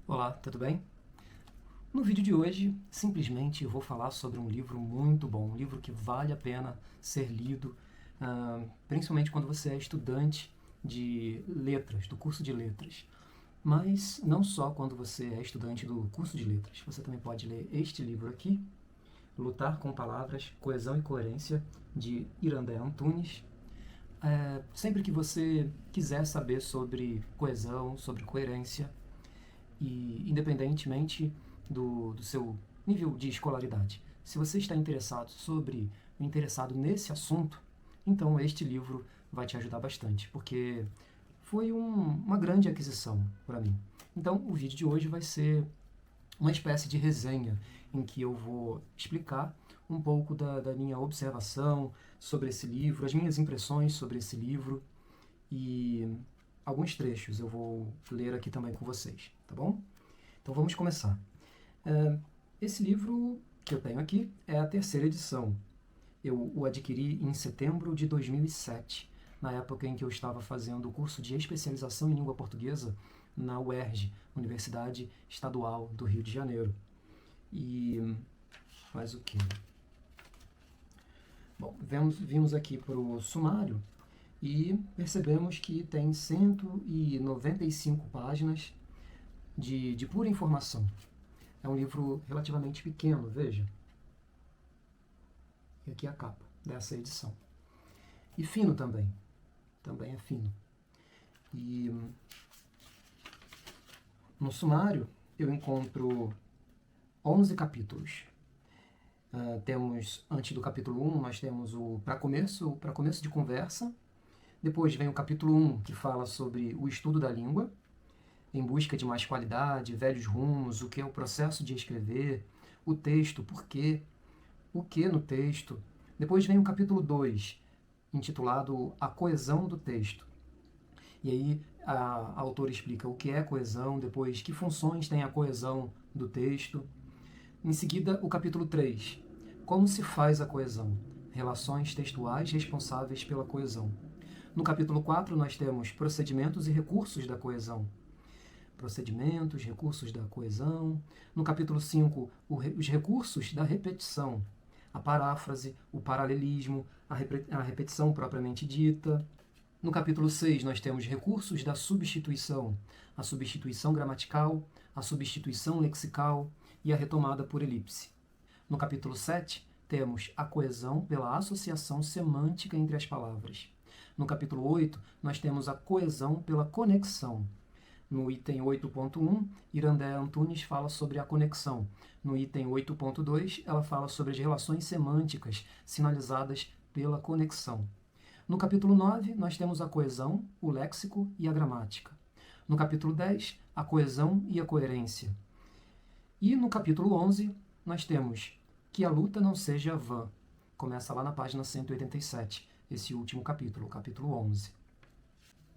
Olá, tudo bem? No vídeo de hoje, simplesmente eu vou falar sobre um livro muito bom, um livro que vale a pena ser lido, principalmente quando você é estudante de letras, do curso de letras. Mas não só quando você é estudante do curso de letras. Você também pode ler este livro aqui, Lutar com Palavras, Coesão e Coerência, de Irandé Antunes. Sempre que você quiser saber sobre coesão, sobre coerência, e independentemente do seu nível de escolaridade. Se você está interessado nesse assunto, então este livro vai te ajudar bastante, porque foi uma grande aquisição para mim. Então, o vídeo de hoje vai ser uma espécie de resenha em que eu vou explicar um pouco da minha observação sobre esse livro, as minhas impressões sobre esse livro e alguns trechos eu vou ler aqui também com vocês, tá bom? Então vamos começar. Esse livro que eu tenho aqui é a terceira edição. Eu o adquiri em setembro de 2007, na época em que eu estava fazendo o curso de especialização em língua portuguesa na UERJ, Universidade Estadual do Rio de Janeiro. E mais o quê? Bom, vimos aqui para o sumário e percebemos que tem 195 páginas de pura informação. É um livro relativamente pequeno, veja. E aqui a capa dessa edição. E fino também. Também é fino. E no sumário eu encontro 11 capítulos. Temos, antes do capítulo 1, nós temos o para começo de conversa. Depois vem o capítulo 1, que fala sobre o estudo da língua, em busca de mais qualidade, velhos rumos, o que é o processo de escrever, o texto, por quê, o que no texto. Depois vem o capítulo 2, intitulado A Coesão do Texto. E aí a autora explica o que é coesão, depois que funções tem a coesão do texto. Em seguida, o capítulo 3, como se faz a coesão, relações textuais responsáveis pela coesão. No capítulo 4, nós temos procedimentos e recursos da coesão. Procedimentos, recursos da coesão. No capítulo 5, os recursos da repetição. A paráfrase, o paralelismo, a repetição propriamente dita. No capítulo 6, nós temos recursos da substituição. A substituição gramatical, a substituição lexical e a retomada por elipse. No capítulo 7, temos a coesão pela associação semântica entre as palavras. No capítulo 8, nós temos a coesão pela conexão. No item 8.1, Irandé Antunes fala sobre a conexão. No item 8.2, ela fala sobre as relações semânticas sinalizadas pela conexão. No capítulo 9, nós temos a coesão, o léxico e a gramática. No capítulo 10, a coesão e a coerência. E no capítulo 11, nós temos que a luta não seja vã. Começa lá na página 187, esse último capítulo, o capítulo 11.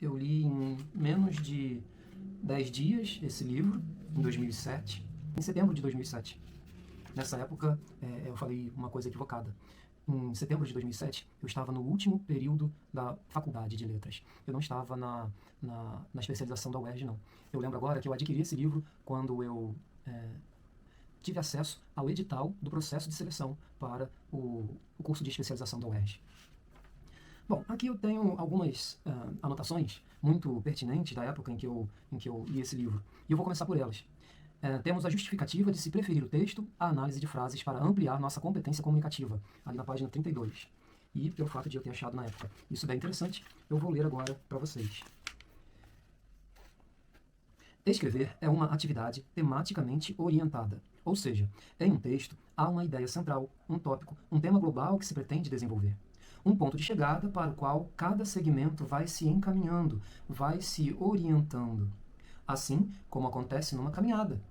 Eu li em menos de 10 dias esse livro, em 2007, em setembro de 2007. Nessa época, eu falei uma coisa equivocada. Em setembro de 2007, eu estava no último período da faculdade de letras. Eu não estava na especialização da UERJ, não. Eu lembro agora que eu adquiri esse livro quando eu tive acesso ao edital do processo de seleção para o curso de especialização da UERJ. Bom, aqui eu tenho algumas anotações muito pertinentes da época em que eu li esse livro. E eu vou começar por elas. Temos a justificativa de se preferir o texto à análise de frases para ampliar nossa competência comunicativa, ali na página 32. E pelo fato de eu ter achado na época isso bem interessante, eu vou ler agora para vocês. Escrever é uma atividade tematicamente orientada, ou seja, em um texto há uma ideia central, um tópico, um tema global que se pretende desenvolver. Um ponto de chegada para o qual cada segmento vai se encaminhando, vai se orientando. Assim como acontece numa caminhada.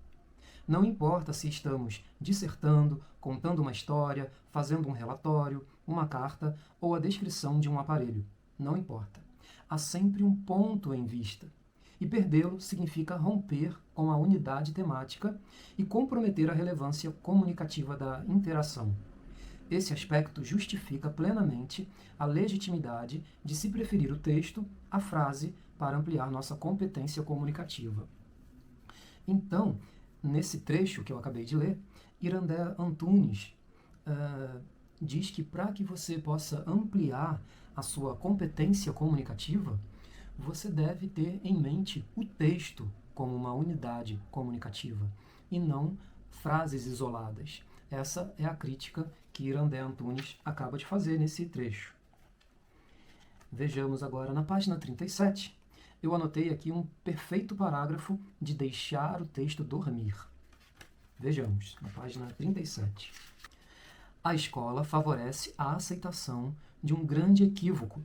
Não importa se estamos dissertando, contando uma história, fazendo um relatório, uma carta ou a descrição de um aparelho. Não importa. Há sempre um ponto em vista. E perdê-lo significa romper com a unidade temática e comprometer a relevância comunicativa da interação. Esse aspecto justifica plenamente a legitimidade de se preferir o texto à frase para ampliar nossa competência comunicativa. Então, nesse trecho que eu acabei de ler, Irandé Antunes diz que para que você possa ampliar a sua competência comunicativa, você deve ter em mente o texto como uma unidade comunicativa e não frases isoladas. Essa é a crítica que Irandé Antunes acaba de fazer nesse trecho. Vejamos agora na página 37. Eu anotei aqui um perfeito parágrafo de deixar o texto dormir. Vejamos, na página 37. A escola favorece a aceitação de um grande equívoco,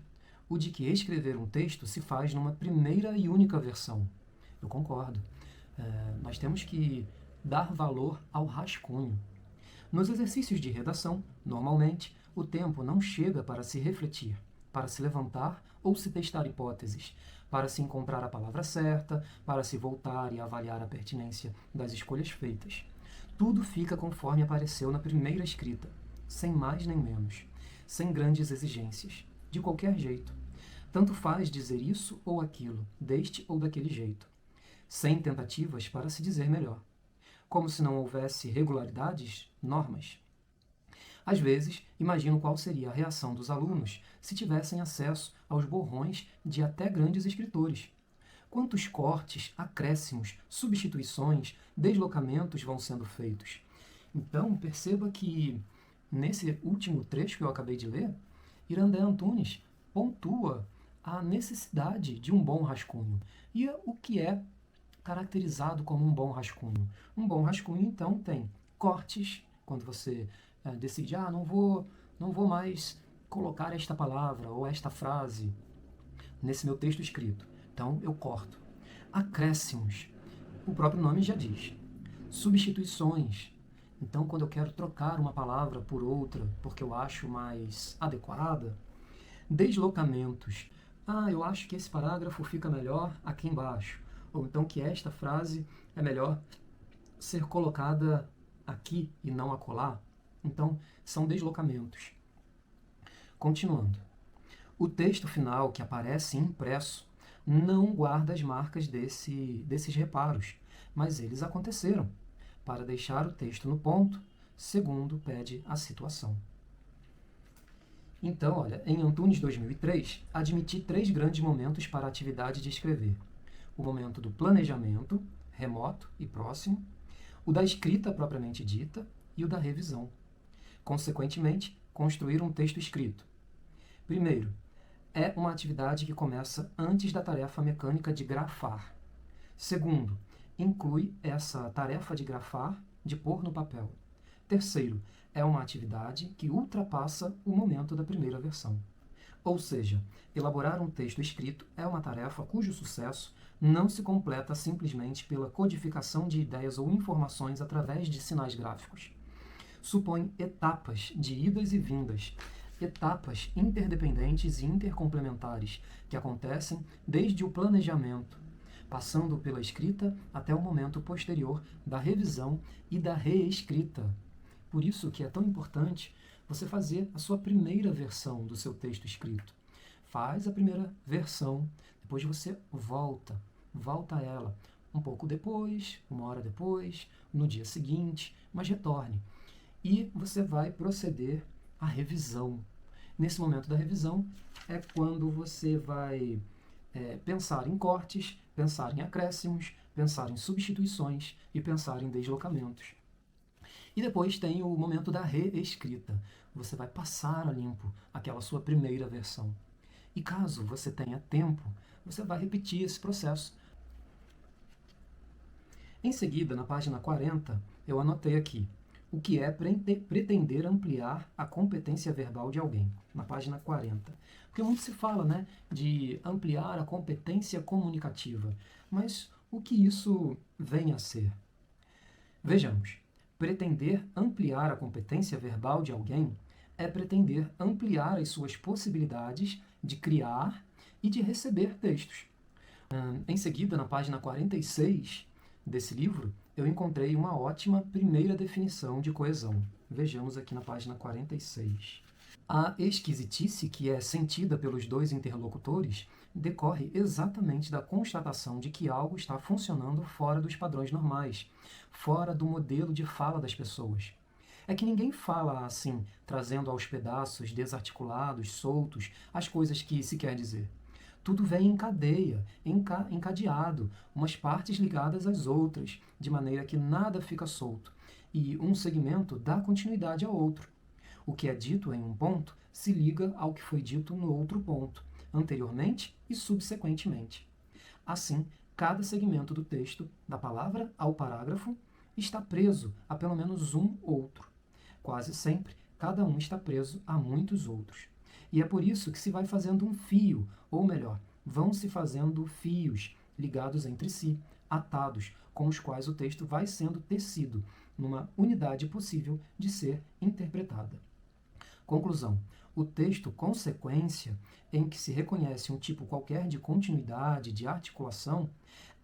o de que escrever um texto se faz numa primeira e única versão. Eu concordo. Nós temos que dar valor ao rascunho. Nos exercícios de redação, normalmente, o tempo não chega para se refletir, para se levantar ou se testar hipóteses, para se encontrar a palavra certa, para se voltar e avaliar a pertinência das escolhas feitas. Tudo fica conforme apareceu na primeira escrita, sem mais nem menos, sem grandes exigências, de qualquer jeito. Tanto faz dizer isso ou aquilo, deste ou daquele jeito, sem tentativas para se dizer melhor, como se não houvesse regularidades, normas. Às vezes, imagino qual seria a reação dos alunos se tivessem acesso aos borrões de até grandes escritores. Quantos cortes, acréscimos, substituições, deslocamentos vão sendo feitos? Então, perceba que, nesse último trecho que eu acabei de ler, Irandé Antunes pontua a necessidade de um bom rascunho. E o que é caracterizado como um bom rascunho? Um bom rascunho, então, tem cortes, quando você decide, não vou mais colocar esta palavra ou esta frase nesse meu texto escrito. Então, eu corto. Acréscimos, o próprio nome já diz. Substituições. Então, quando eu quero trocar uma palavra por outra, porque eu acho mais adequada. Deslocamentos. Eu acho que esse parágrafo fica melhor aqui embaixo. Ou então que esta frase é melhor ser colocada aqui e não acolá. Então, são deslocamentos. Continuando. O texto final que aparece impresso não guarda as marcas desses reparos, mas eles aconteceram, para deixar o texto no ponto, segundo pede a situação. Então, olha, em Antunes 2003, admiti 3 grandes momentos para a atividade de escrever. O momento do planejamento, remoto e próximo, o da escrita propriamente dita e o da revisão. Consequentemente, construir um texto escrito. Primeiro, é uma atividade que começa antes da tarefa mecânica de grafar. Segundo, inclui essa tarefa de grafar, de pôr no papel. Terceiro, é uma atividade que ultrapassa o momento da primeira versão. Ou seja, elaborar um texto escrito é uma tarefa cujo sucesso não se completa simplesmente pela codificação de ideias ou informações através de sinais gráficos. Supõe etapas de idas e vindas, etapas interdependentes e intercomplementares que acontecem desde o planejamento, passando pela escrita até o momento posterior da revisão e da reescrita. Por isso que é tão importante você fazer a sua primeira versão do seu texto escrito. Faz a primeira versão, depois você volta a ela um pouco depois, 1 hora depois, no dia seguinte, mas retorne. E você vai proceder à revisão. Nesse momento da revisão é quando você vai pensar em cortes, pensar em acréscimos, pensar em substituições e pensar em deslocamentos. E depois tem o momento da reescrita. Você vai passar a limpo aquela sua primeira versão. E caso você tenha tempo, você vai repetir esse processo. Em seguida, na página 40, eu anotei aqui o que é pretender ampliar a competência verbal de alguém, na página 40. Porque muito se fala, de ampliar a competência comunicativa, mas o que isso vem a ser? Vejamos. Pretender ampliar a competência verbal de alguém é pretender ampliar as suas possibilidades de criar e de receber textos. Em seguida, na página 46 desse livro, eu encontrei uma ótima primeira definição de coesão. Vejamos aqui na página 46. A esquisitice que é sentida pelos dois interlocutores decorre exatamente da constatação de que algo está funcionando fora dos padrões normais, fora do modelo de fala das pessoas. É que ninguém fala assim, trazendo aos pedaços, desarticulados, soltos, as coisas que se quer dizer. Tudo vem em cadeia, encadeado, umas partes ligadas às outras, de maneira que nada fica solto, e um segmento dá continuidade ao outro. O que é dito em um ponto se liga ao que foi dito no outro ponto, anteriormente e subsequentemente. Assim, cada segmento do texto, da palavra ao parágrafo, está preso a pelo menos um outro. Quase sempre, cada um está preso a muitos outros. E é por isso que se vai fazendo um fio, ou melhor, vão se fazendo fios ligados entre si, atados, com os quais o texto vai sendo tecido numa unidade possível de ser interpretada. Conclusão. O texto consequência, em que se reconhece um tipo qualquer de continuidade, de articulação,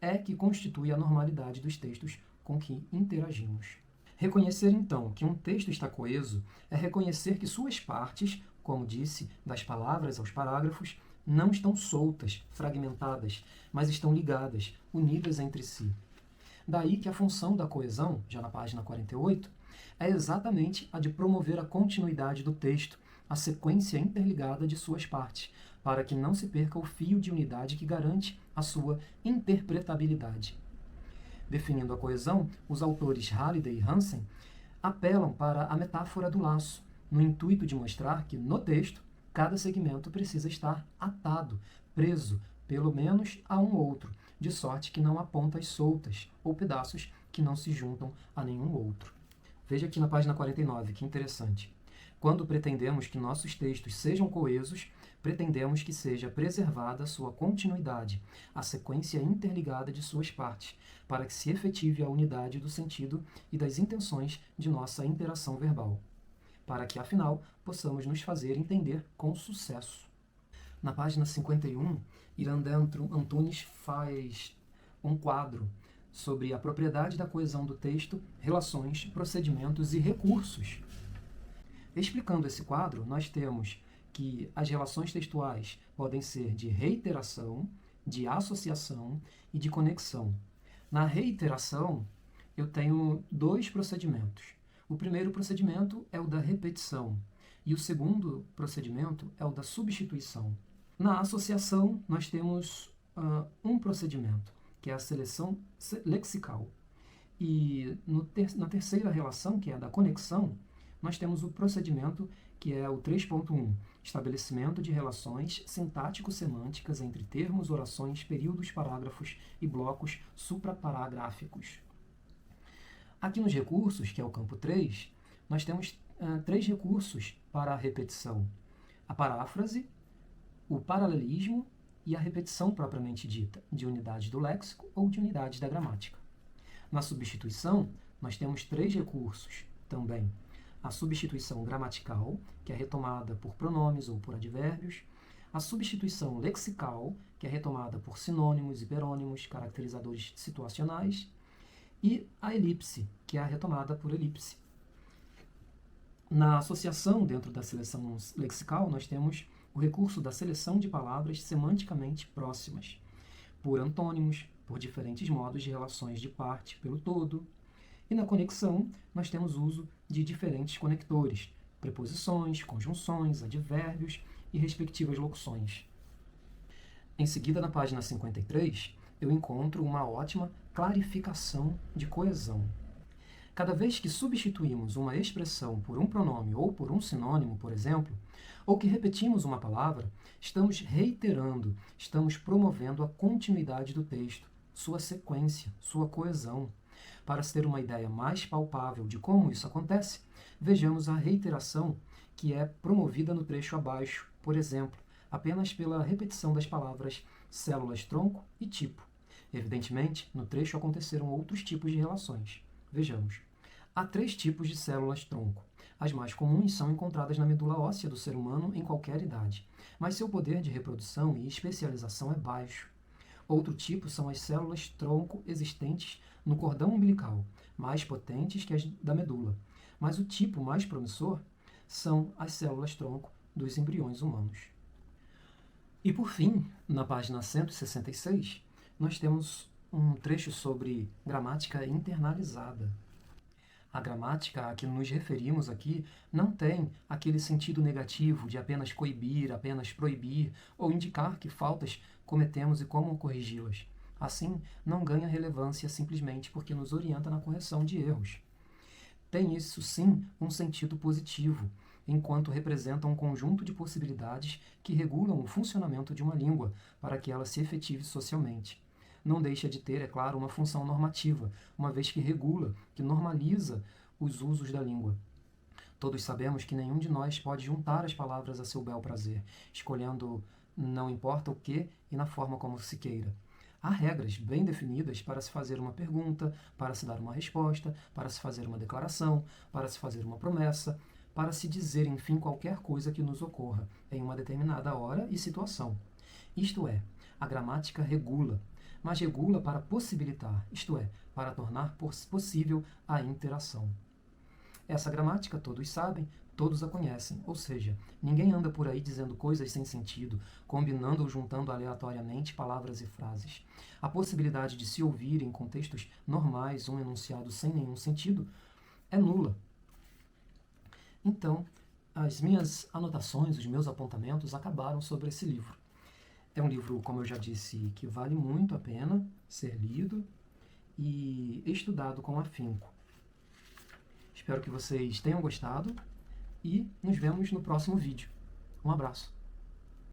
é que constitui a normalidade dos textos com que interagimos. Reconhecer, então, que um texto está coeso é reconhecer que suas partes, como disse, das palavras aos parágrafos, não estão soltas, fragmentadas, mas estão ligadas, unidas entre si. Daí que a função da coesão, já na página 48, é exatamente a de promover a continuidade do texto, a sequência interligada de suas partes, para que não se perca o fio de unidade que garante a sua interpretabilidade. Definindo a coesão, os autores Halliday e Hansen apelam para a metáfora do laço, no intuito de mostrar que, no texto, cada segmento precisa estar atado, preso, pelo menos a um outro, de sorte que não há pontas soltas ou pedaços que não se juntam a nenhum outro. Veja aqui na página 49, que interessante. Quando pretendemos que nossos textos sejam coesos, pretendemos que seja preservada sua continuidade, a sequência interligada de suas partes, para que se efetive a unidade do sentido e das intenções de nossa interação verbal, para que, afinal, possamos nos fazer entender com sucesso. Na página 51, Irandendro Antunes faz um quadro sobre a propriedade da coesão do texto, relações, procedimentos e recursos. Explicando esse quadro, nós temos que as relações textuais podem ser de reiteração, de associação e de conexão. Na reiteração, eu tenho dois procedimentos. O primeiro procedimento é o da repetição e o segundo procedimento é o da substituição. Na associação, nós temos um procedimento, que é a seleção lexical. E na terceira relação, que é a da conexão, nós temos o procedimento que é o 3.1, estabelecimento de relações sintático-semânticas entre termos, orações, períodos, parágrafos e blocos supraparagráficos. Aqui nos recursos, que é o campo 3, nós temos 3 recursos para a repetição: a paráfrase, o paralelismo e a repetição propriamente dita, de unidades do léxico ou de unidades da gramática. Na substituição, nós temos 3 recursos também: a substituição gramatical, que é retomada por pronomes ou por advérbios, a substituição lexical, que é retomada por sinônimos, hiperônimos, caracterizadores situacionais, e a elipse, que é a retomada por elipse. Na associação, dentro da seleção lexical, nós temos o recurso da seleção de palavras semanticamente próximas, por antônimos, por diferentes modos de relações de parte pelo todo. E na conexão, nós temos uso de diferentes conectores, preposições, conjunções, advérbios e respectivas locuções. Em seguida, na página 53, eu encontro uma ótima clarificação de coesão. Cada vez que substituímos uma expressão por um pronome ou por um sinônimo, por exemplo, ou que repetimos uma palavra, estamos reiterando, estamos promovendo a continuidade do texto, sua sequência, sua coesão. Para se ter uma ideia mais palpável de como isso acontece, vejamos a reiteração que é promovida no trecho abaixo, por exemplo, apenas pela repetição das palavras células-tronco e tipo. Evidentemente, no trecho aconteceram outros tipos de relações. Vejamos. Há 3 tipos de células-tronco. As mais comuns são encontradas na medula óssea do ser humano em qualquer idade, mas seu poder de reprodução e especialização é baixo. Outro tipo são as células-tronco existentes no cordão umbilical, mais potentes que as da medula. Mas o tipo mais promissor são as células-tronco dos embriões humanos. E por fim, na página 166, nós temos um trecho sobre gramática internalizada. A gramática a que nos referimos aqui não tem aquele sentido negativo de apenas coibir, apenas proibir ou indicar que faltas cometemos e como corrigi-las. Assim, não ganha relevância simplesmente porque nos orienta na correção de erros. Tem isso sim um sentido positivo, enquanto representa um conjunto de possibilidades que regulam o funcionamento de uma língua para que ela se efetive socialmente. Não deixa de ter, é claro, uma função normativa, uma vez que regula, que normaliza os usos da língua. Todos sabemos que nenhum de nós pode juntar as palavras a seu bel prazer, escolhendo não importa o que e na forma como se queira. Há regras bem definidas para se fazer uma pergunta, para se dar uma resposta, para se fazer uma declaração, para se fazer uma promessa, para se dizer, enfim, qualquer coisa que nos ocorra em uma determinada hora e situação. Isto é, a gramática regula, mas regula para possibilitar, isto é, para tornar possível a interação. Essa gramática todos sabem, todos a conhecem, ou seja, ninguém anda por aí dizendo coisas sem sentido, combinando ou juntando aleatoriamente palavras e frases. A possibilidade de se ouvir em contextos normais um enunciado sem nenhum sentido é nula. Então, as minhas anotações, os meus apontamentos acabaram sobre esse livro. É um livro, como eu já disse, que vale muito a pena ser lido e estudado com afinco. Espero que vocês tenham gostado e nos vemos no próximo vídeo. Um abraço!